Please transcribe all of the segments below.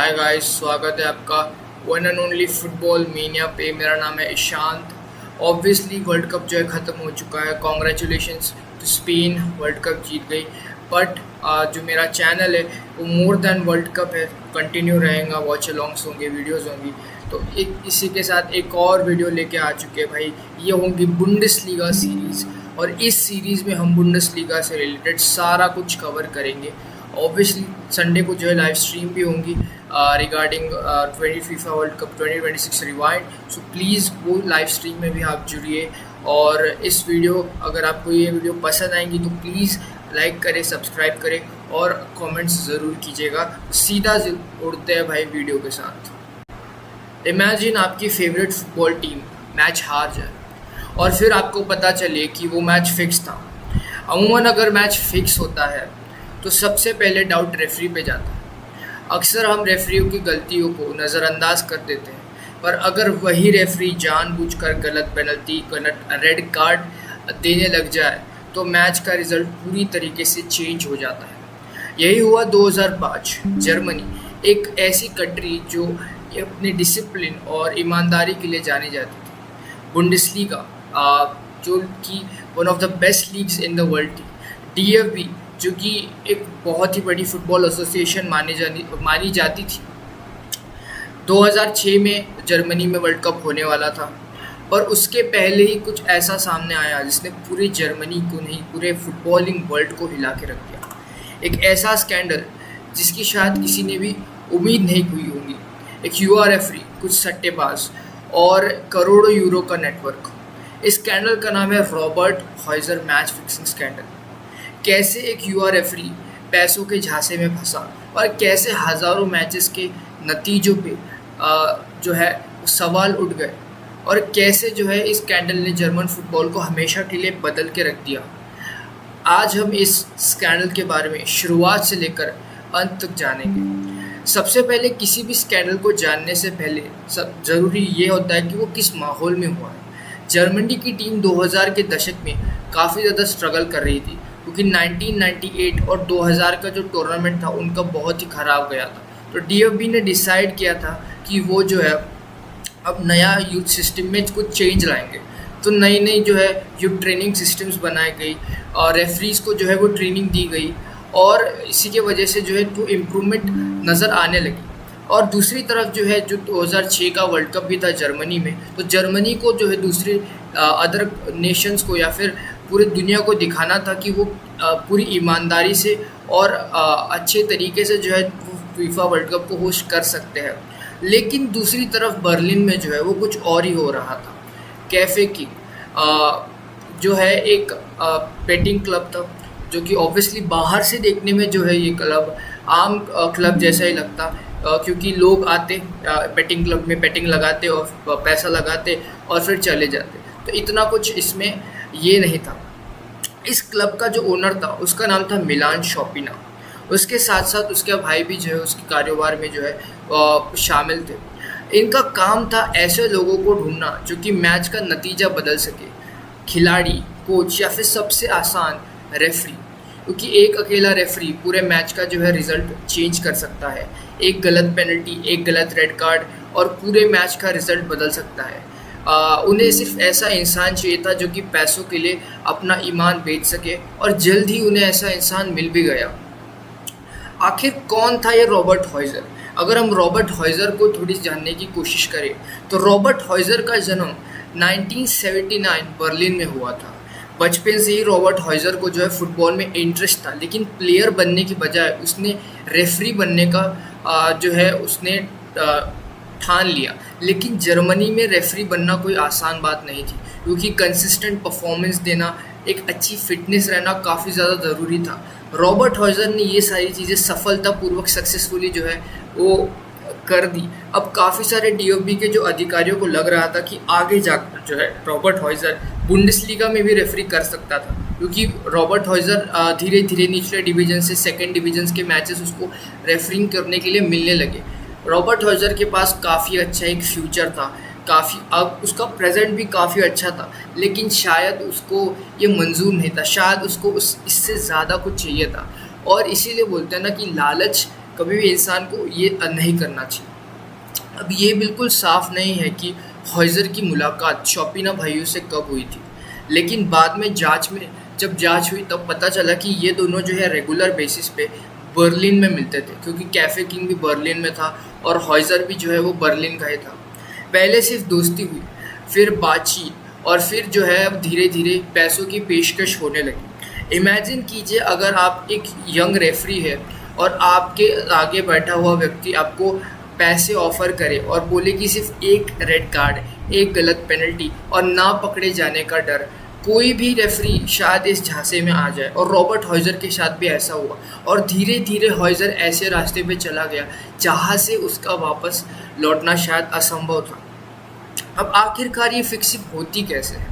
Hi guys, स्वागत है आपका one and only football mania पे। मेरा नाम है ईशांत। ऑब्वियसली वर्ल्ड कप जो है ख़त्म हो चुका है। Congratulations to Spain, world cup जीत गई। बट जो मेरा चैनल है वो मोर देन वर्ल्ड कप है, कंटिन्यू रहेगा। वॉच अलॉन्ग्स होंगे, वीडियोज़ होंगी। तो एक इसी के साथ एक और वीडियो लेके आ चुके हैं भाई। ये होंगी बुंडेसलीगा सीरीज़, और इस सीरीज़ में हम बुंडेसलीगा से रिलेटेड सारा कुछ कवर करेंगे। ऑब्वियसली संडे को जो है लाइव स्ट्रीम भी होंगी regarding 20 FIFA world cup 2026 rewind. So please वो लाइव स्ट्रीम में भी आप जुड़िए। और इस वीडियो, अगर आपको ये वीडियो पसंद आएंगी तो प्लीज़ लाइक करें, सब्सक्राइब करें और कमेंट्स ज़रूर कीजिएगा। सीधा उड़ते हैं भाई वीडियो के साथ। इमेजिन आपकी फेवरेट फुटबॉल टीम मैच हार जाए और फिर आपको पता चले कि वो मैच फिक्स था। अमूमन अगर मैच फिक्स होता है तो सबसे पहले डाउट रेफरी पे जाता है। अक्सर हम रेफरियों की गलतियों को नज़रअंदाज कर देते हैं, पर अगर वही रेफरी जानबूझकर गलत पेनल्टी, गलत रेड कार्ड देने लग जाए तो मैच का रिज़ल्ट पूरी तरीके से चेंज हो जाता है। यही हुआ 2005 जर्मनी, एक ऐसी कंट्री जो अपने डिसिप्लिन और ईमानदारी के लिए जानी जाती थी। बुंडेसलीगा जो कि one of the best leagues in the world थी। DFB जो कि एक बहुत ही बड़ी फुटबॉल एसोसिएशन मानी जाती थी। 2006 में जर्मनी में वर्ल्ड कप होने वाला था, पर उसके पहले ही कुछ ऐसा सामने आया जिसने पूरे जर्मनी को नहीं, पूरे फुटबॉलिंग वर्ल्ड को हिला के रख दिया। एक ऐसा स्कैंडल जिसकी शायद किसी ने भी उम्मीद नहीं की होगी। एक युवा रेफरी, कुछ सट्टेबाज और करोड़ों यूरो का नेटवर्क। इस स्कैंडल का नाम है रॉबर्ट हॉइजर मैच फिक्सिंग स्कैंडल। कैसे एक युवा रेफरी पैसों के झांसे में फंसा और कैसे हज़ारों मैचेस के नतीजों पे जो है सवाल उठ गए, और कैसे जो है इस स्कैंडल ने जर्मन फुटबॉल को हमेशा के लिए बदल के रख दिया। आज हम इस स्कैंडल के बारे में शुरुआत से लेकर अंत तक जानेंगे। सबसे पहले किसी भी स्कैंडल को जानने से पहले सब ज़रूरी ये होता है कि वो किस माहौल में हुआ है। जर्मनी की टीम 2000 के दशक में काफ़ी ज़्यादा स्ट्रगल कर रही थी, क्योंकि 1998 और 2000 का जो टूर्नामेंट था उनका बहुत ही ख़राब गया था। तो DFB ने डिसाइड किया था कि वो जो है अब नया यूथ सिस्टम में कुछ चेंज लाएंगे। तो नई जो है यूथ ट्रेनिंग सिस्टम्स बनाई गई और रेफरीज़ को जो है वो ट्रेनिंग दी गई, और इसी के वजह से जो है तो इम्प्रूवमेंट नज़र आने लगी। और दूसरी तरफ जो है जो 2006 का वर्ल्ड कप भी था जर्मनी में, तो जर्मनी को जो है दूसरे अदर नेशंस को या फिर पूरी दुनिया को दिखाना था कि वो पूरी ईमानदारी से और अच्छे तरीके से जो है फीफा वर्ल्ड कप को होस्ट कर सकते हैं। लेकिन दूसरी तरफ बर्लिन में जो है वो कुछ और ही हो रहा था। कैफे किंग जो है एक बेटिंग क्लब था, जो कि ऑब्वियसली बाहर से देखने में जो है ये क्लब आम क्लब जैसा ही लगता, क्योंकि लोग आते बेटिंग क्लब में बेटिंग लगाते और पैसा लगाते और फिर चले जाते। तो इतना कुछ इसमें ये नहीं था। इस क्लब का जो ओनर था उसका नाम था मिलान शॉपिना। उसके साथ साथ उसका भाई भी जो है उसके कारोबार में जो है शामिल थे। इनका काम था ऐसे लोगों को ढूंढना जो कि मैच का नतीजा बदल सके। खिलाड़ी, कोच या फिर सबसे आसान रेफरी, क्योंकि एक अकेला रेफरी पूरे मैच का जो है रिज़ल्ट चेंज कर सकता है। एक गलत पेनल्टी, एक गलत रेड कार्ड और पूरे मैच का रिज़ल्ट बदल सकता है। उन्हें सिर्फ ऐसा इंसान चाहिए था जो कि पैसों के लिए अपना ईमान बेच सके, और जल्द ही उन्हें ऐसा इंसान मिल भी गया। आखिर कौन था ये रॉबर्ट हॉइजर? अगर हम रॉबर्ट हॉइजर को थोड़ी जानने की कोशिश करें तो रॉबर्ट हॉइजर का जन्म 1979 बर्लिन में हुआ था। बचपन से ही रॉबर्ट हॉइजर को जो है फुटबॉल में इंटरेस्ट था, लेकिन प्लेयर बनने की बजाय उसने रेफरी बनने का जो है उसने ठान लिया। लेकिन जर्मनी में रेफरी बनना कोई आसान बात नहीं थी, क्योंकि कंसिस्टेंट परफॉर्मेंस देना, एक अच्छी फिटनेस रहना काफ़ी ज़्यादा ज़रूरी था। रॉबर्ट हॉइजर ने ये सारी चीज़ें सफलतापूर्वक सक्सेसफुली जो है वो कर दी। अब काफ़ी सारे DFB के जो अधिकारियों को लग रहा था कि आगे जाकर जो है रॉबर्ट हॉइजर बुंडेसलीगा में भी रेफरी कर सकता था, क्योंकि रॉबर्ट हॉइजर धीरे धीरे निचले डिवीज़न से सेकंड डिवीजन्स के मैचेस उसको रेफरिंग करने के लिए मिलने लगे। रॉबर्ट हॉइजर के पास काफ़ी अच्छा एक फ्यूचर था, अब उसका प्रेजेंट भी काफ़ी अच्छा था, लेकिन शायद उसको ये मंजूर नहीं था। शायद उसको इससे ज़्यादा कुछ चाहिए था। और इसीलिए बोलते हैं ना कि लालच कभी भी इंसान को ये नहीं करना चाहिए। अब ये बिल्कुल साफ नहीं है कि हॉइज़र की मुलाकात शॉपिना भाइयों से कब हुई थी, लेकिन बाद में जब जांच हुई तब पता चला कि ये दोनों जो है रेगुलर बेसिस पे बर्लिन में मिलते थे, क्योंकि कैफ़े किंग भी बर्लिन में था और हॉइज़र भी जो है वो बर्लिन का ही था। पहले सिर्फ दोस्ती हुई, फिर बातचीत और फिर जो है अब धीरे-धीरे पैसों की पेशकश होने लगी। इमेजिन कीजिए अगर आप एक यंग रेफरी है और आपके आगे बैठा हुआ व्यक्ति आपको पैसे ऑफ़र करे और बोले कि सिर्फ एक रेड कार्ड, एक गलत पेनल्टी और ना पकड़े जाने का डर, कोई भी रेफरी शायद इस झांसे में आ जाए। और रॉबर्ट हॉइज़र के साथ भी ऐसा हुआ और धीरे-धीरे हॉइज़र ऐसे रास्ते पे चला गया जहाँ से उसका वापस लौटना शायद असंभव था। अब आखिरकार ये फिक्सिंग होती कैसे है?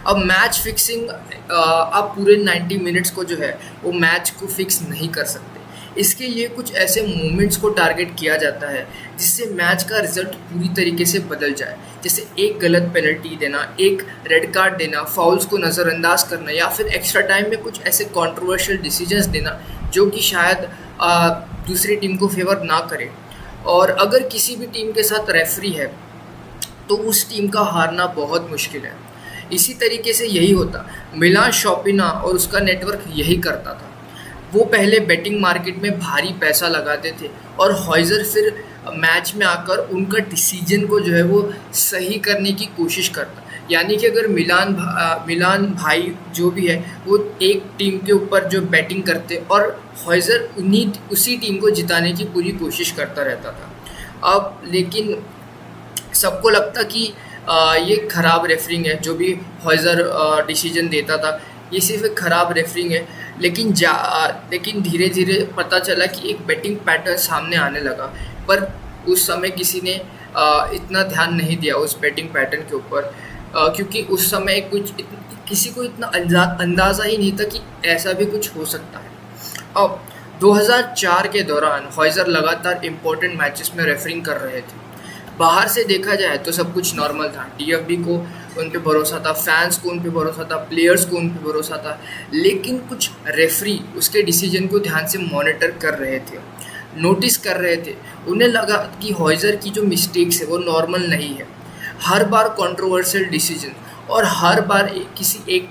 अब मैच फिक्सिंग आप पूरे 90 मिनट्स को जो है वो मैच को फिक्स नहीं कर सकते। इसके लिए कुछ ऐसे मोमेंट्स को टारगेट किया जाता है जिससे मैच का रिजल्ट पूरी तरीके से बदल जाए। जैसे एक गलत पेनल्टी देना, एक रेड कार्ड देना, फाउल्स को नज़रअंदाज करना या फिर एक्स्ट्रा टाइम में कुछ ऐसे कंट्रोवर्शियल डिसीजंस देना जो कि शायद दूसरी टीम को फेवर ना करे। और अगर किसी भी टीम के साथ रेफरी है तो उस टीम का हारना बहुत मुश्किल है। इसी तरीके से यही होता, मिलान शॉपिना और उसका नेटवर्क यही करता था। वो पहले बेटिंग मार्केट में भारी पैसा लगाते थे और हॉइज़र फिर मैच में आकर उनका डिसीजन को जो है वो सही करने की कोशिश करता। यानी कि अगर मिलान भाई जो भी है वो एक टीम के ऊपर जो बैटिंग करते और हॉइज़र उसी टीम को जिताने की पूरी कोशिश करता रहता था। अब लेकिन सबको लगता कि ये ख़राब रेफरिंग है, जो भी हॉइज़र डिसीजन देता था ये सिर्फ एक ख़राब रेफरिंग है। लेकिन धीरे धीरे पता चला कि एक बैटिंग पैटर्न सामने आने लगा, पर उस समय किसी ने इतना ध्यान नहीं दिया उस बैटिंग पैटर्न के ऊपर, क्योंकि उस समय किसी को इतना अंदाज़ा ही नहीं था कि ऐसा भी कुछ हो सकता है। अब 2004 के दौरान हॉइज़र लगातार इम्पोर्टेंट मैचेस में रेफरिंग कर रहे थे। बाहर से देखा जाए तो सब कुछ नॉर्मल था, डीएफबी को उन पे भरोसा था, फैंस को उन पे भरोसा था, प्लेयर्स को उन पे भरोसा था, लेकिन कुछ रेफरी उसके डिसीजन को ध्यान से मॉनिटर कर रहे थे, नोटिस कर रहे थे। उन्हें लगा कि हॉइज़र की जो मिस्टेक्स है वो नॉर्मल नहीं है। हर बार कंट्रोवर्शियल डिसीजन और हर बार किसी एक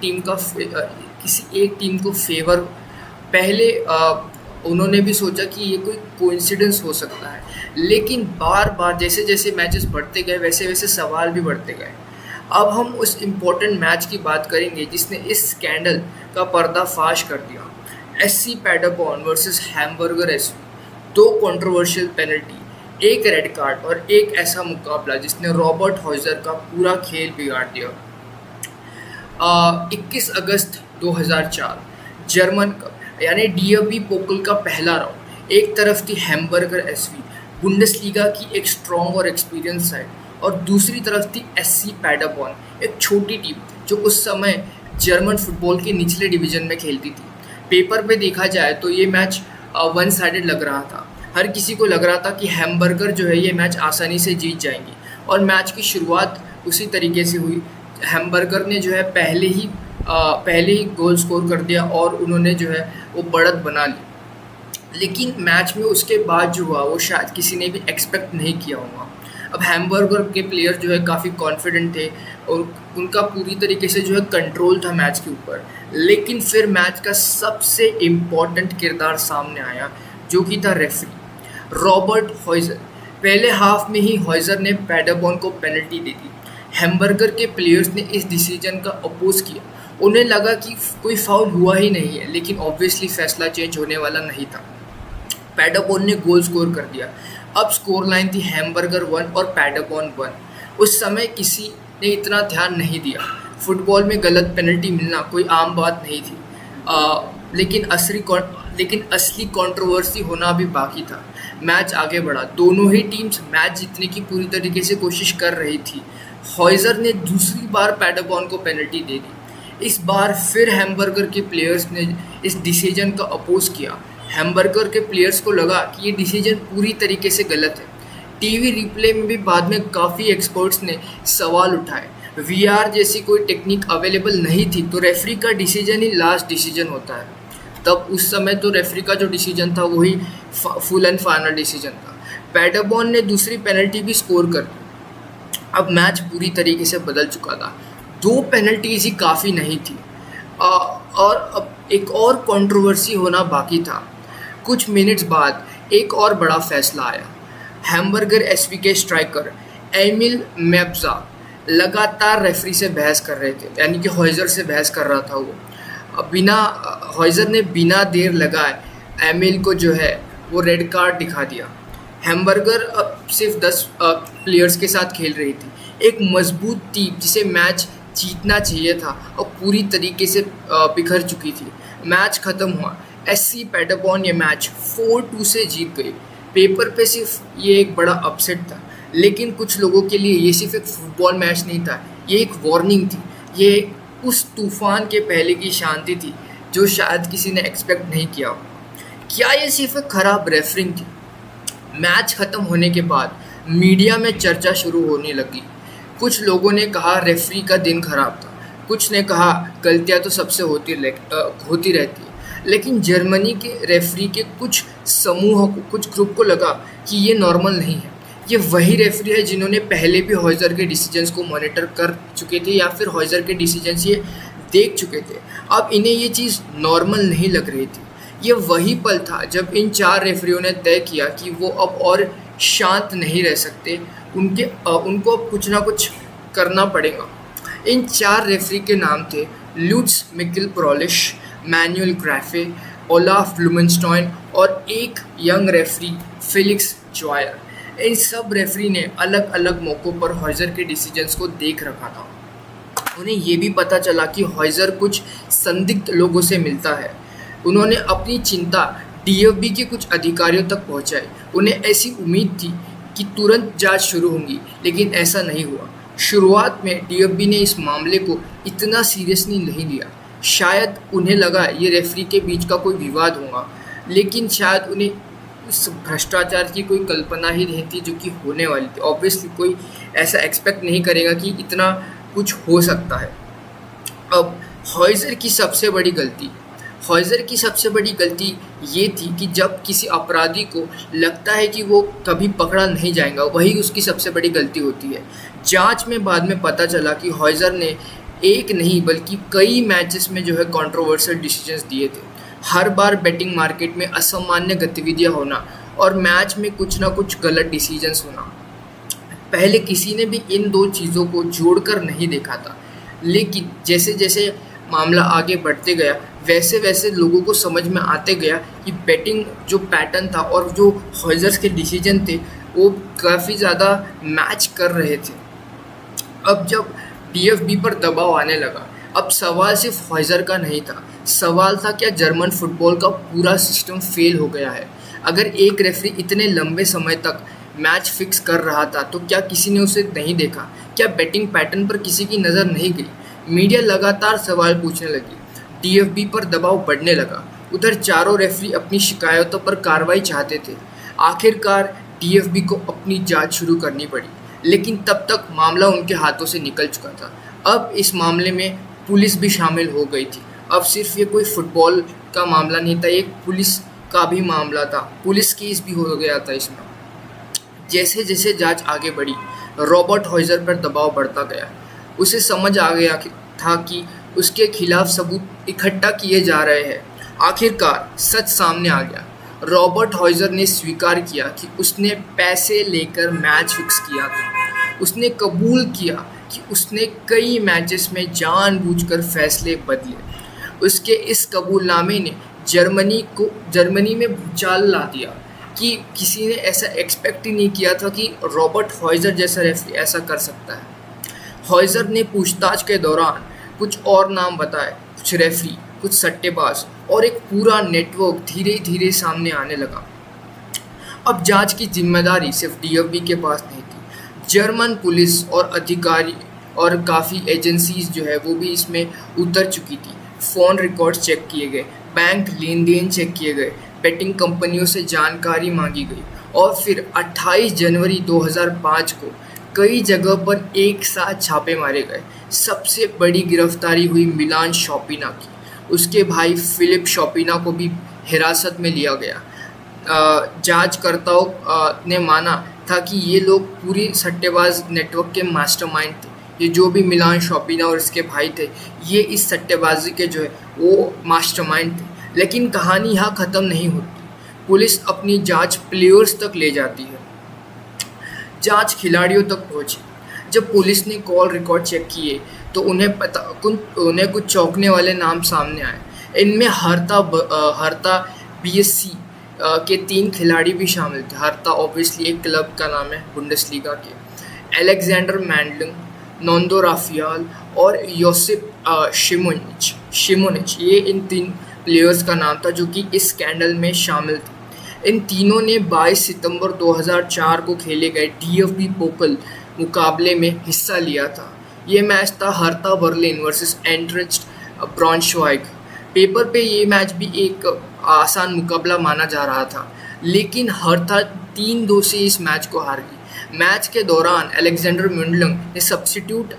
टीम को फेवर, पहले उन्होंने भी सोचा कि ये कोई कोइंसिडेंस हो सकता है, लेकिन बार बार जैसे जैसे मैचेस बढ़ते गए वैसे वैसे सवाल भी बढ़ते गए। अब हम उस इम्पोर्टेंट मैच की बात करेंगे जिसने इस स्कैंडल का पर्दाफाश कर दिया। SC Paderborn versus Hamburger SV, 2 controversial penalty, एक रेड कार्ड और एक ऐसा मुकाबला जिसने रॉबर्ट हॉइज़र का पूरा खेल बिगाड़ दिया। 21 अगस्त 2004 जर्मन कप यानी डीएफबी पोकल का पहला राउंड। एक तरफ थी हैम्बर्गर एसवी, बुंडेसलीगा की एक स्ट्रॉन्ग और एक्सपीरियंस साइड, और दूसरी तरफ थी एससी पैडरबॉर्न, एक छोटी टीम जो उस समय जर्मन फुटबॉल के निचले डिवीज़न में खेलती थी। पेपर पे देखा जाए तो ये मैच वन साइडेड लग रहा था। हर किसी को लग रहा था कि हैम्बर्गर जो है ये मैच आसानी से जीत जाएंगी, और मैच की शुरुआत उसी तरीके से हुई। हैम्बर्गर ने जो है पहले ही गोल स्कोर कर दिया और उन्होंने जो है वो बढ़त बना ली, लेकिन मैच में उसके बाद जो हुआ वो शायद किसी ने भी एक्सपेक्ट नहीं किया होगा। अब हैम्बर्गर के प्लेयर जो है काफ़ी कॉन्फिडेंट थे और उनका पूरी तरीके से जो है कंट्रोल था मैच के ऊपर, लेकिन फिर मैच का सबसे इम्पॉर्टेंट किरदार सामने आया जो कि था रेफरी रॉबर्ट हॉइज़र। पहले हाफ में ही हॉइज़र ने पैडरबॉर्न को पेनल्टी दे दी। हैम्बर्गर के प्लेयर्स ने इस डिसीजन का अपोज किया। उन्हें लगा कि कोई फाउल हुआ ही नहीं है, लेकिन ऑब्वियसली फैसला चेंज होने वाला नहीं था। पैडरबॉर्न ने गोल स्कोर कर दिया। अब स्कोर लाइन थी हैम्बर्गर 1 और पैडरबॉर्न 1। उस समय किसी ने इतना ध्यान नहीं दिया। फुटबॉल में गलत पेनल्टी मिलना कोई आम बात नहीं थी, लेकिन असली कंट्रोवर्सी होना भी बाकी था। मैच आगे बढ़ा, दोनों ही टीम्स मैच जीतने की पूरी तरीके से कोशिश कर रही थी। हॉइज़र ने दूसरी बार पैडरबॉर्न को पेनल्टी दे दी। इस बार फिर हैम्बर्गर के प्लेयर्स ने इस डिसीजन का अपोज किया। हैम्बर्गर के प्लेयर्स को लगा कि ये डिसीजन पूरी तरीके से गलत है। टीवी रिप्ले में भी बाद में काफ़ी एक्सपर्ट्स ने सवाल उठाए। वीआर जैसी कोई टेक्निक अवेलेबल नहीं थी, तो रेफरी का डिसीजन ही लास्ट डिसीजन होता है। तब उस समय तो रेफरी का जो डिसीजन था वही फुल एंड फाइनल डिसीजन था। पैडरबॉर्न ने दूसरी पेनल्टी भी स्कोर कर दी। अब मैच पूरी तरीके से बदल चुका था। 2 पेनल्टीज ही काफ़ी नहीं थी। और अब एक और कंट्रोवर्सी होना बाकी था। कुछ मिनट्स बाद एक और बड़ा फैसला आया। हैम्बर्गर एसवी के स्ट्राइकर एमिल मेब्जा लगातार रेफरी से बहस कर रहे थे, यानी कि हॉइजर से बहस कर रहा था वो। हॉइजर ने बिना देर लगाए एमिल को जो है वो रेड कार्ड दिखा दिया। हैम्बर्गर अब सिर्फ 10 प्लेयर्स के साथ खेल रही थी, एक मजबूत टीम जिसे मैच जीतना चाहिए था और पूरी तरीके से बिखर चुकी थी। मैच ख़त्म हुआ। एससी पैडरबॉर्न ये मैच 4-2 से जीत गई। पेपर पे सिर्फ ये एक बड़ा अपसेट था, लेकिन कुछ लोगों के लिए ये सिर्फ एक फुटबॉल मैच नहीं था, ये एक वार्निंग थी। ये उस तूफान के पहले की शांति थी जो शायद किसी ने एक्सपेक्ट नहीं किया। क्या ये सिर्फ एक खराब रेफरिंग थी? मैच ख़त्म होने के बाद मीडिया में चर्चा शुरू होने लगी। कुछ लोगों ने कहा रेफरी का दिन खराब था, कुछ ने कहा गलतियां तो सबसे होती रहती है। लेकिन जर्मनी के रेफरी के कुछ समूह को, कुछ ग्रुप को लगा कि ये नॉर्मल नहीं है। ये वही रेफरी है जिन्होंने पहले भी हॉइजर के डिसीजंस को मॉनिटर कर चुके थे या फिर हॉइजर के डिसीजंस ये देख चुके थे। अब इन्हें ये चीज़ नॉर्मल नहीं लग रही थी। ये वही पल था जब इन 4 रेफरियों ने तय किया कि वो अब और शांत नहीं रह सकते, उनको अब कुछ ना कुछ करना पड़ेगा। इन 4 रेफरी के नाम थे लुट्स मिकेल प्रॉलिश, मैनुअल ग्राफे, ओलाफ ब्लूमेनस्टाइन और एक यंग रेफरी फेलिक्स जॉयर। इन सब रेफरी ने अलग अलग मौक़ों पर हॉइजर के डिसीजंस को देख रखा था। उन्हें ये भी पता चला कि हॉइजर कुछ संदिग्ध लोगों से मिलता है। उन्होंने अपनी चिंता डीएफबी के कुछ अधिकारियों तक पहुंचाई। उन्हें ऐसी उम्मीद थी कि तुरंत जांच शुरू होगी, लेकिन ऐसा नहीं हुआ। शुरुआत में डीएफबी ने इस मामले को इतना सीरियसली नहीं लिया। शायद उन्हें लगा ये रेफरी के बीच का कोई विवाद होगा, लेकिन शायद उन्हें इस भ्रष्टाचार की कोई कल्पना ही नहीं थी जो कि होने वाली थी। ऑब्वियसली कोई ऐसा एक्सपेक्ट नहीं करेगा कि इतना कुछ हो सकता है। अब हॉइजर की सबसे बड़ी गलती ये थी कि जब किसी अपराधी को लगता है कि वो कभी पकड़ा नहीं जाएगा, वही उसकी सबसे बड़ी गलती होती है। जांच में बाद में पता चला कि हॉइजर ने एक नहीं बल्कि कई मैचेस में जो है कंट्रोवर्शियल डिसीजंस दिए थे। हर बार बेटिंग मार्केट में असामान्य गतिविधियां होना और मैच में कुछ ना कुछ गलत डिसीजंस होना। पहले किसी ने भी इन 2 चीज़ों को जोड़कर नहीं देखा था, लेकिन जैसे जैसे मामला आगे बढ़ते गया वैसे वैसे लोगों को समझ में आते गया कि बेटिंग जो पैटर्न था और जो हॉइजर्स के डिसीजन थे वो काफ़ी ज़्यादा मैच कर रहे थे। अब जब डीएफबी पर दबाव आने लगा, अब सवाल सिर्फ हॉइजर का नहीं था, सवाल था क्या जर्मन फुटबॉल का पूरा सिस्टम फेल हो गया है? अगर एक रेफरी इतने लंबे समय तक मैच फिक्स कर रहा था तो क्या किसी ने उसे नहीं देखा? क्या बैटिंग पैटर्न पर किसी की नज़र नहीं गई? मीडिया लगातार सवाल पूछने लगी, डीएफबी पर दबाव बढ़ने लगा। उधर चारों रेफरी अपनी शिकायतों पर कार्रवाई चाहते थे। आखिरकार डीएफबी को अपनी जांच शुरू करनी पड़ी, लेकिन तब तक मामला उनके हाथों से निकल चुका था। अब इस मामले में पुलिस भी शामिल हो गई थी। अब सिर्फ ये कोई फुटबॉल का मामला नहीं था, एक पुलिस का भी मामला था, पुलिस केस भी हो गया था इसमें। जैसे जैसे जांच आगे बढ़ी, रॉबर्ट हॉइजर पर दबाव बढ़ता गया। उसे समझ आ गया था कि उसके खिलाफ सबूत इकट्ठा किए जा रहे हैं। आखिरकार सच सामने आ गया। रॉबर्ट हॉइजर ने स्वीकार किया कि उसने पैसे लेकर मैच फिक्स किया था। उसने कबूल किया कि उसने कई मैचेस में जानबूझकर फैसले बदले। उसके इस कबूलनामे ने जर्मनी में भूचाल ला दिया कि किसी ने ऐसा एक्सपेक्ट ही नहीं किया था कि रॉबर्ट हॉइजर जैसा रेफरी ऐसा कर सकता है। हॉइजर ने पूछताछ के दौरान कुछ और नाम बताए, कुछ रेफरी, कुछ सट्टेबाज और एक पूरा नेटवर्क धीरे धीरे सामने आने लगा। अब जांच की जिम्मेदारी सिर्फ डीएफबी के पास नहीं थी। जर्मन पुलिस और अधिकारी और काफ़ी एजेंसीज जो है वो भी इसमें उतर चुकी थी। फ़ोन रिकॉर्ड्स चेक किए गए, बैंक लेन देन चेक किए गए, बेटिंग कंपनियों से जानकारी मांगी गई और फिर 28 जनवरी 2005 को कई जगह पर एक साथ छापे मारे गए। सबसे बड़ी गिरफ्तारी हुई मिलान शॉपिना की। उसके भाई फिलिप शॉपिना को भी हिरासत में लिया गया। जांचकर्ताओं ने माना था कि ये लोग पूरी सट्टेबाज नेटवर्क के मास्टरमाइंड थे। ये जो भी मिलान शॉपिना और इसके भाई थे, ये इस सट्टेबाजी के जो है वो मास्टरमाइंड थे। लेकिन कहानी यहाँ ख़त्म नहीं होती। पुलिस अपनी जांच प्लेयर्स तक ले जाती है। जांच खिलाड़ियों तक पहुंची। जब पुलिस ने कॉल रिकॉर्ड चेक किए तो उन्हें कुछ चौंकने वाले नाम सामने आए। इनमें हर्ता बीएससी के 3 खिलाड़ी भी शामिल थे। हर्ता ऑब्वियसली एक क्लब का नाम है बुंडेसलीगा के। अलेक्जेंडर मैंडलिंग, नोंदो राफियाल और योसिप शिमोनिच, ये इन 3 प्लेयर्स का नाम था जो कि इस स्कैंडल में शामिल थे। इन तीनों ने 22 सितंबर 2004 को खेले गए डीएफबी पोकल मुकाबले में हिस्सा लिया था। ये मैच था हर्ता बर्लिन वर्सेस एंट्रेच्ट ब्राउनश्वाइग। पेपर पे ये मैच भी एक आसान मुकाबला माना जा रहा था, लेकिन हर्ता 3-2 से इस मैच को हार गई। मैच के दौरान अलेक्जेंडर मैंडलिंग ने सब्स्टिट्यूट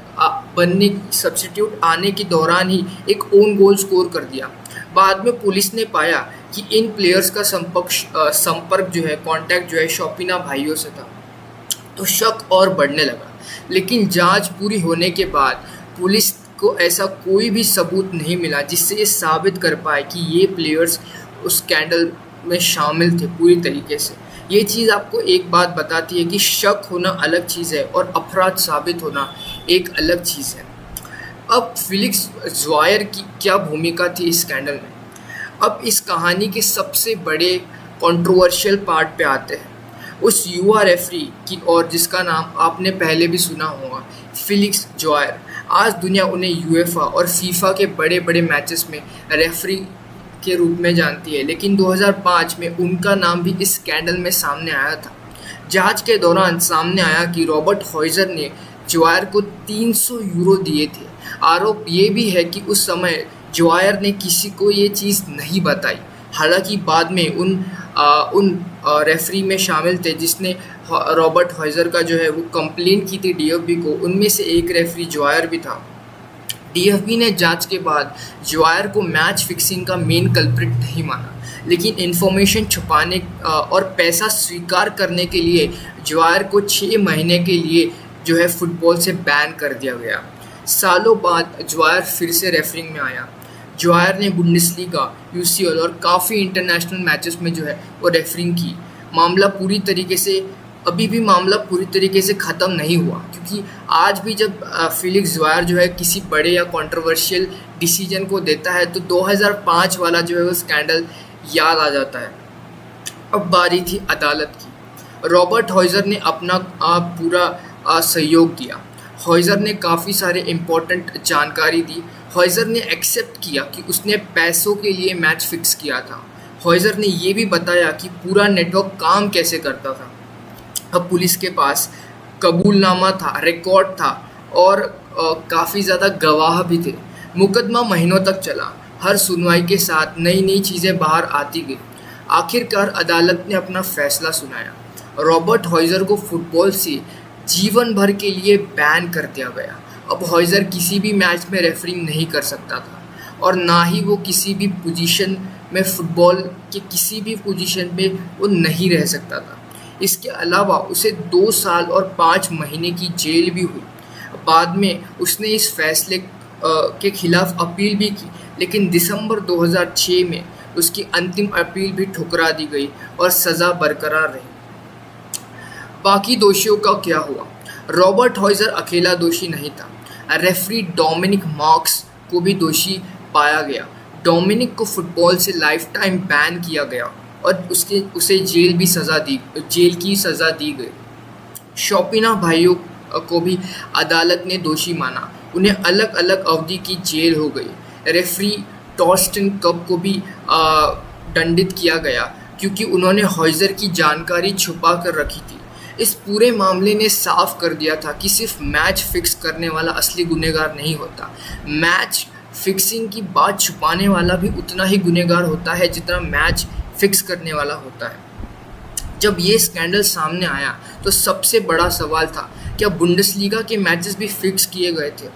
आने के दौरान ही एक ओन गोल स्कोर कर दिया। बाद में पुलिस ने पाया कि इन प्लेयर्स का संपर्क जो है, कांटेक्ट जो है शॉपिना भाइयों से था, तो शक और बढ़ने लगा। लेकिन जांच पूरी होने के बाद पुलिस को ऐसा कोई भी सबूत नहीं मिला जिससे ये साबित कर पाए कि ये प्लेयर्स उस स्कैंडल में शामिल थे पूरी तरीके से। ये चीज़ आपको एक बात बताती है कि शक होना अलग चीज़ है और अपराध साबित होना एक अलग चीज़ है। अब फेलिक्स ज़्वायर की क्या भूमिका थी इस स्कैंडल में? अब इस कहानी के सबसे बड़े कंट्रोवर्शियल पार्ट पे आते हैं। उस युवा रेफरी की और जिसका नाम आपने पहले भी सुना होगा, फेलिक्स ज़्वायर। आज दुनिया उन्हें यूएफा और फीफा के बड़े बड़े मैचेस में रेफरी के रूप में जानती है, लेकिन 2005 में उनका नाम भी इस स्कैंडल में सामने आया था। जांच के दौरान सामने आया कि रॉबर्ट हॉइजर ने ज़्वायर को 300 यूरो दिए थे। आरोप ये भी है कि उस समय ज़्वायर ने किसी को ये चीज़ नहीं बताई। हालांकि बाद में उन रेफरी में शामिल थे जिसने रॉबर्ट हॉइजर का जो है वो कंप्लेन की थी डीएफबी को, उनमें से एक रेफरी ज़्वायर भी था। डीएफबी ने जांच के बाद ज़्वायर को मैच फिक्सिंग का मेन कल्प्रिट नहीं माना, लेकिन इन्फॉर्मेशन छुपाने और पैसा स्वीकार करने के लिए ज़्वायर को 6 महीने के लिए जो है फुटबॉल से बैन कर दिया गया। सालों बाद ज़्वायर फिर से रेफरिंग में आया। ज़्वायर ने बुंडेसलीगा, यूसीएल और काफ़ी इंटरनेशनल मैचेस में जो है वो रेफरिंग की। अभी भी मामला पूरी तरीके से ख़त्म नहीं हुआ, क्योंकि आज भी जब फेलिक्स ज़्वायर जो है किसी बड़े या कंट्रोवर्शियल डिसीजन को देता है तो 2005 वाला जो है वो स्कैंडल याद आ जाता है। अब बारी थी अदालत की। रॉबर्ट हॉइजर ने अपना पूरा सहयोग दिया। हॉइजर ने काफ़ी सारे इम्पोर्टेंट जानकारी दी। हॉइजर ने एक्सेप्ट किया कि उसने पैसों के लिए मैच फिक्स किया था। हॉइजर ने ये भी बताया कि पूरा नेटवर्क काम कैसे करता था। अब पुलिस के पास कबूलनामा था, रिकॉर्ड था और काफ़ी ज़्यादा गवाह भी थे। मुकदमा महीनों तक चला। हर सुनवाई के साथ नई नई चीज़ें बाहर आती गई। आखिरकार अदालत ने अपना फैसला सुनाया। रॉबर्ट हॉइजर को फुटबॉल से जीवन भर के लिए बैन कर दिया गया। अब हॉइजर किसी भी मैच में रेफरिंग नहीं कर सकता था और ना ही वो किसी भी पोजीशन में फुटबॉल के किसी भी पोजीशन पे वो नहीं रह सकता था। इसके अलावा उसे 2 साल और 5 महीने की जेल भी हुई। बाद में उसने इस फैसले के खिलाफ अपील भी की, लेकिन दिसंबर 2006 में उसकी अंतिम अपील भी ठुकरा दी गई और सज़ा बरकरार रही। बाकी दोषियों का क्या हुआ? रॉबर्ट हॉइजर अकेला दोषी नहीं था। रेफरी डोमिनिक मार्क्स को भी दोषी पाया गया। डोमिनिक को फुटबॉल से लाइफ टाइम बैन किया गया और उसे जेल की सज़ा दी गई। शॉपिना भाइयों को भी अदालत ने दोषी माना। उन्हें अलग अलग अवधि की जेल हो गई। रेफरी टॉर्स्टन कप को भी दंडित किया गया क्योंकि उन्होंने हॉइजर की जानकारी छुपा कर रखी थी। इस पूरे मामले ने साफ कर दिया था कि सिर्फ मैच फिक्स करने वाला असली गुनहगार नहीं होता। मैच फिक्सिंग की बात छुपाने वाला भी उतना ही गुनहगार होता है जितना मैच फिक्स करने वाला होता है। जब ये स्कैंडल सामने आया तो सबसे बड़ा सवाल था, क्या बुंडेसलीगा के मैचेस भी फिक्स किए गए थे?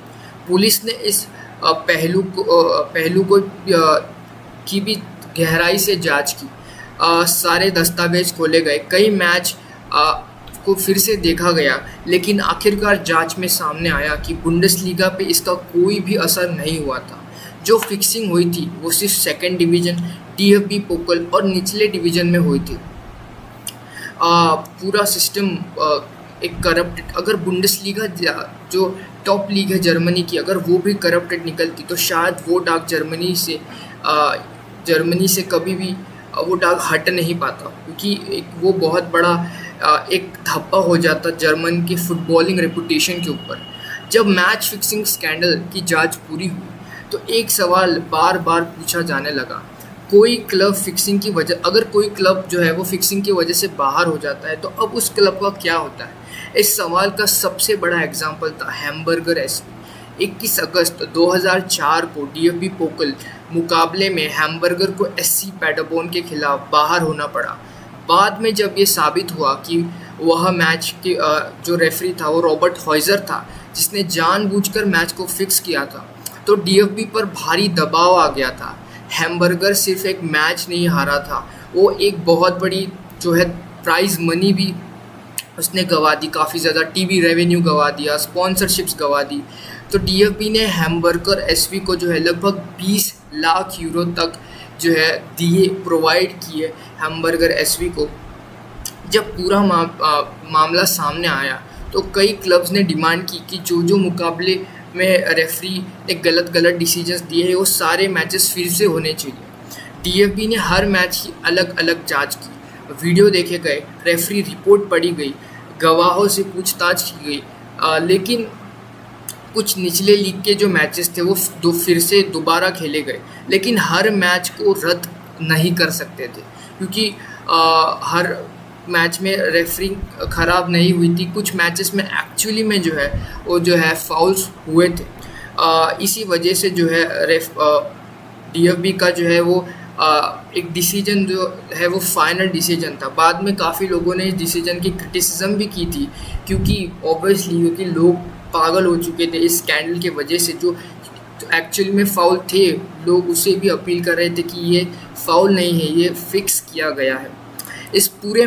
पुलिस ने इस पहलू को की भी गहराई से जांच की। सारे दस्तावेज खोले गए, कई मैच को फिर से देखा गया, लेकिन आखिरकार जांच में सामने आया कि बुंडेसलीगा पे इसका कोई भी असर नहीं हुआ था। जो फिक्सिंग हुई थी वो सिर्फ सेकंड डिवीज़न, डीएफबी पोकल और निचले डिवीज़न में हुई थी। पूरा सिस्टम एक करप्टेड, अगर बुंडेसलीगा जो टॉप लीग है जर्मनी की, अगर वो भी करप्टेड निकलती तो शायद वो दाग जर्मनी से कभी भी वो दाग हट नहीं पाता, क्योंकि वो बहुत बड़ा एक धब्बा हो जाता जर्मन की फुटबॉलिंग रेपुटेशन के ऊपर। जब मैच फिक्सिंग स्कैंडल की जांच पूरी हुई तो एक सवाल बार बार पूछा जाने लगा, कोई क्लब फिक्सिंग की वजह अगर कोई क्लब जो है वो फिक्सिंग की वजह से बाहर हो जाता है तो अब उस क्लब का क्या होता है। इस सवाल का सबसे बड़ा एग्जाम्पल था हैम्बर्गर एसवी। 21 अगस्त 2004 को डीएफबी पोकल मुकाबले में हैम्बर्गर को एससी पैडरबोर्न के खिलाफ बाहर होना पड़ा। बाद में जब ये साबित हुआ कि वह मैच के जो रेफरी था वो रॉबर्ट हॉइजर था, जिसने जानबूझकर मैच को फिक्स किया था, तो डीएफबी पर भारी दबाव आ गया था। हैम्बर्गर सिर्फ एक मैच नहीं हारा था, वो एक बहुत बड़ी जो है प्राइज़ मनी भी उसने गंवा दी, काफ़ी ज़्यादा टीवी रेवेन्यू गंवा दिया, स्पॉन्सरशिप्स गंवा दी। तो डीएफबी ने हैम्बर्गर एसवी को जो है लगभग 20 लाख यूरो तक जो है प्रोवाइड किए हैम्बर्गर एसवी को। जब पूरा मामला सामने आया तो कई क्लब्स ने डिमांड की कि जो मुकाबले में रेफरी ने गलत डिसीजंस दिए हैं वो सारे मैचेस फिर से होने चाहिए। डीएफबी ने हर मैच की अलग अलग जांच की, वीडियो देखे गए, रेफरी रिपोर्ट पढ़ी गई, गवाहों से पूछताछ की गई, लेकिन कुछ निचले लीग के जो मैचेस थे वो फिर से दोबारा खेले गए, लेकिन हर मैच को रद्द नहीं कर सकते थे, क्योंकि हर मैच में रेफरिंग ख़राब नहीं हुई थी। कुछ मैचेस में एक्चुअली में जो है वो जो है फाउल्स हुए थे। इसी वजह से जो है डीएफबी का जो है वो एक डिसीजन जो है वो फाइनल डिसीजन था। बाद में काफ़ी लोगों ने इस डिसीजन की क्रिटिसिज्म भी की थी, क्योंकि ऑब्वियसली क्योंकि लोग पागल हो चुके थे इस स्कैंडल की वजह से। जो एक्चुअली में फाउल थे, लोग उसे भी अपील कर रहे थे कि ये फाउल नहीं है, ये फिक्स किया गया है। इस पूरे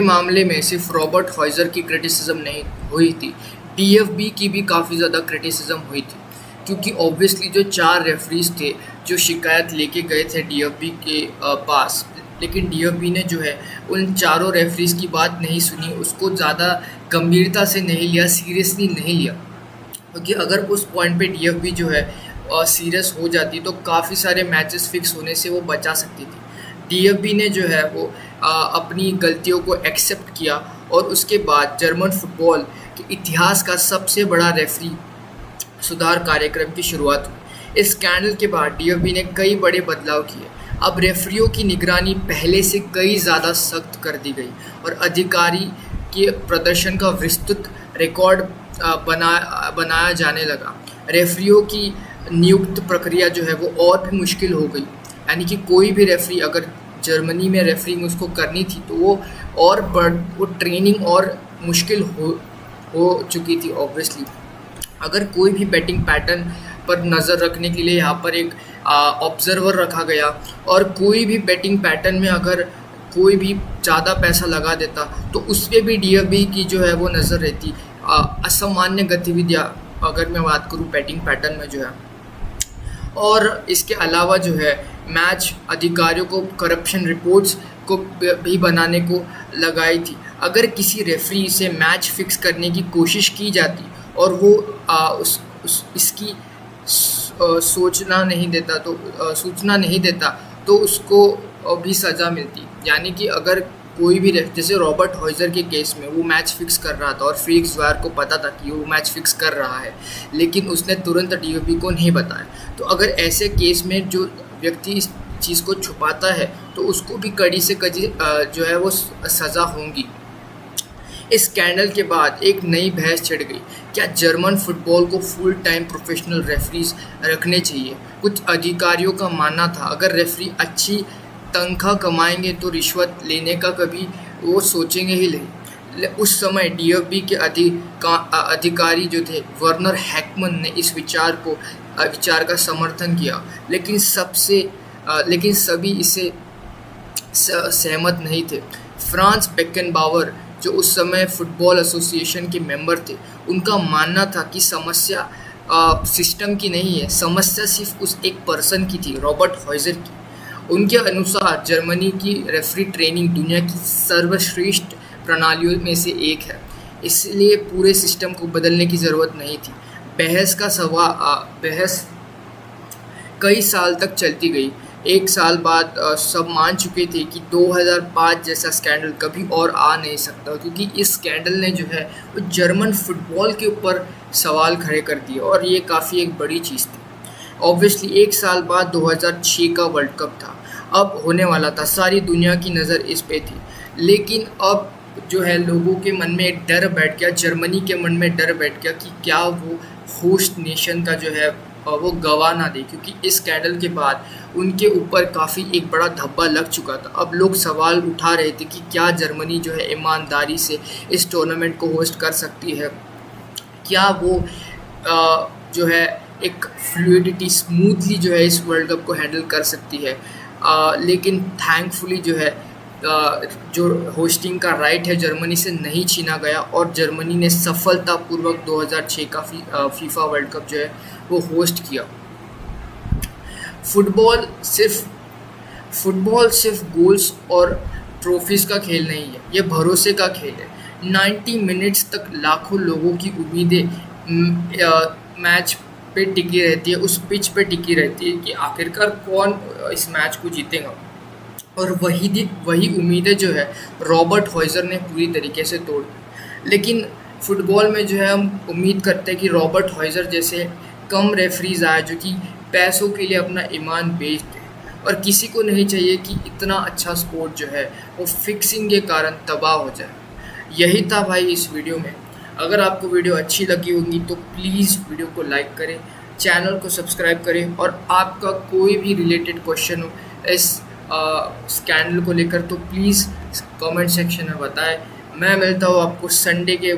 मामले में सिर्फ रॉबर्ट हॉइजर की क्रिटिसिज्म नहीं हुई थी, डीएफबी की भी काफ़ी ज़्यादा क्रिटिसिज्म हुई थी, क्योंकि ऑब्वियसली जो 4 रेफरीज थे जो शिकायत लेके गए थे डीएफबी के पास, लेकिन डीएफबी ने जो है उन चारों रेफरीज की बात नहीं सुनी, उसको ज़्यादा गंभीरता से नहीं लिया, सीरियसली नहीं लिया, क्योंकि अगर उस पॉइंट पे डीएफबी जो है सीरियस हो जाती तो काफ़ी सारे मैचेस फिक्स होने से वो बचा सकती थी। डीएफबी ने जो है वो अपनी गलतियों को एक्सेप्ट किया और उसके बाद जर्मन फुटबॉल के इतिहास का सबसे बड़ा रेफरी सुधार कार्यक्रम की शुरुआत हुई। इस स्कैंडल के बाद डीएफबी ने कई बड़े बदलाव किए। अब रेफरियों की निगरानी पहले से कई ज़्यादा सख्त कर दी गई और अधिकारी के प्रदर्शन का विस्तृत रिकॉर्ड बनाया जाने लगा। रेफरियों की नियुक्त प्रक्रिया जो है वो और भी मुश्किल हो गई, यानी कि कोई भी रेफरी अगर जर्मनी में रेफरिंग उसको करनी थी तो वो ट्रेनिंग और मुश्किल हो चुकी थी। ऑब्वियसली अगर कोई भी बैटिंग पैटर्न पर नज़र रखने के लिए यहाँ पर एक ऑब्जर्वर रखा गया और कोई भी बैटिंग पैटर्न में अगर कोई भी ज़्यादा पैसा लगा देता तो उस पर भी डीएफबी की जो है वो नज़र रहती। असामान्य गतिविधियाँ अगर मैं बात करूँ बैटिंग पैटर्न में जो है, और इसके अलावा जो है मैच अधिकारियों को करप्शन रिपोर्ट्स को भी बनाने को लगाई थी। अगर किसी रेफरी से मैच फिक्स करने की कोशिश की जाती और वो इसकी सूचना नहीं देता तो उसको भी सज़ा मिलती। यानी कि अगर कोई भी जैसे रॉबर्ट हॉइजर के केस में वो मैच फिक्स कर रहा था और फ्रीक्स वार को पता था कि वो मैच फिक्स कर रहा है, लेकिन उसने तुरंत डीएफबी को नहीं बताया, तो अगर ऐसे केस में जो व्यक्ति इस चीज़ को छुपाता है तो उसको भी कड़ी से कड़ी जो है वो सज़ा होंगी। इस स्कैंडल के बाद एक नई बहस छिड़ गई, क्या जर्मन फुटबॉल को फुल टाइम प्रोफेशनल रेफरीज रखने चाहिए। कुछ अधिकारियों का मानना था अगर रेफरी अच्छी तनख्वाह कमाएंगे तो रिश्वत लेने का कभी वो सोचेंगे ही नहीं, उस समय डीएफबी के अधिकारी जो थे वर्नर हैकमन ने इस विचार का समर्थन किया, लेकिन सभी इससे सहमत नहीं थे। फ्रांस बेकनबावर जो उस समय फुटबॉल एसोसिएशन के मेंबर थे, उनका मानना था कि समस्या सिस्टम की नहीं है, समस्या सिर्फ उस एक पर्सन की थी, रॉबर्ट हॉइजर की। उनके अनुसार जर्मनी की रेफरी ट्रेनिंग दुनिया की सर्वश्रेष्ठ प्रणालियों में से एक है, इसलिए पूरे सिस्टम को बदलने की ज़रूरत नहीं थी। बहस कई साल तक चलती गई। एक साल बाद सब मान चुके थे कि 2005 जैसा स्कैंडल कभी और आ नहीं सकता, क्योंकि इस स्कैंडल ने जो है वो जर्मन फुटबॉल के ऊपर सवाल खड़े कर दिए और ये काफ़ी एक बड़ी चीज़ थी। ऑब्वियसली एक साल बाद 2006 का वर्ल्ड कप था, अब होने वाला था, सारी दुनिया की नज़र इस पे थी। लेकिन अब जो है लोगों के मन में एक डर बैठ गया, जर्मनी के मन में डर बैठ गया कि क्या वो होस्ट नेशन का जो है वो गवा ना दे, क्योंकि इस स्कैंडल के बाद उनके ऊपर काफ़ी एक बड़ा धब्बा लग चुका था। अब लोग सवाल उठा रहे थे कि क्या जर्मनी जो है ईमानदारी से इस टूर्नामेंट को होस्ट कर सकती है, क्या वो जो है एक फ्लूइडिटी स्मूथली जो है इस वर्ल्ड कप को हैंडल कर सकती है। लेकिन थैंकफुली जो है जो होस्टिंग का राइट है जर्मनी से नहीं छीना गया और जर्मनी ने सफलतापूर्वक 2006 का फीफा वर्ल्ड कप जो है वो होस्ट किया। फुटबॉल सिर्फ गोल्स और ट्रॉफीज़ का खेल नहीं है, ये भरोसे का खेल है। 90 मिनट्स तक लाखों लोगों की उम्मीदें मैच पे टिकी रहती है, उस पिच पे टिकी रहती है कि आखिरकार कौन इस मैच को जीतेगा। और वही उम्मीदें जो है रॉबर्ट हॉइजर ने पूरी तरीके से तोड़ दी। लेकिन फुटबॉल में जो है हम उम्मीद करते हैं कि रॉबर्ट हॉइजर जैसे कम रेफरीज आए जो कि पैसों के लिए अपना ईमान बेच दें, और किसी को नहीं चाहिए कि इतना अच्छा स्पोर्ट जो है वो फिक्सिंग के कारण तबाह हो जाए। यही था भाई इस वीडियो में। अगर आपको वीडियो अच्छी लगी होगी तो प्लीज़ वीडियो को लाइक करें, चैनल को सब्सक्राइब करें, और आपका कोई भी रिलेटेड क्वेश्चन हो इस स्कैंडल को लेकर तो प्लीज़ कमेंट सेक्शन में बताएं। मैं मिलता हूँ आपको संडे के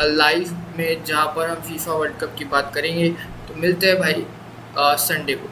लाइव में, जहाँ पर हम फीफा वर्ल्ड कप की बात करेंगे। तो मिलते हैं भाई संडे को।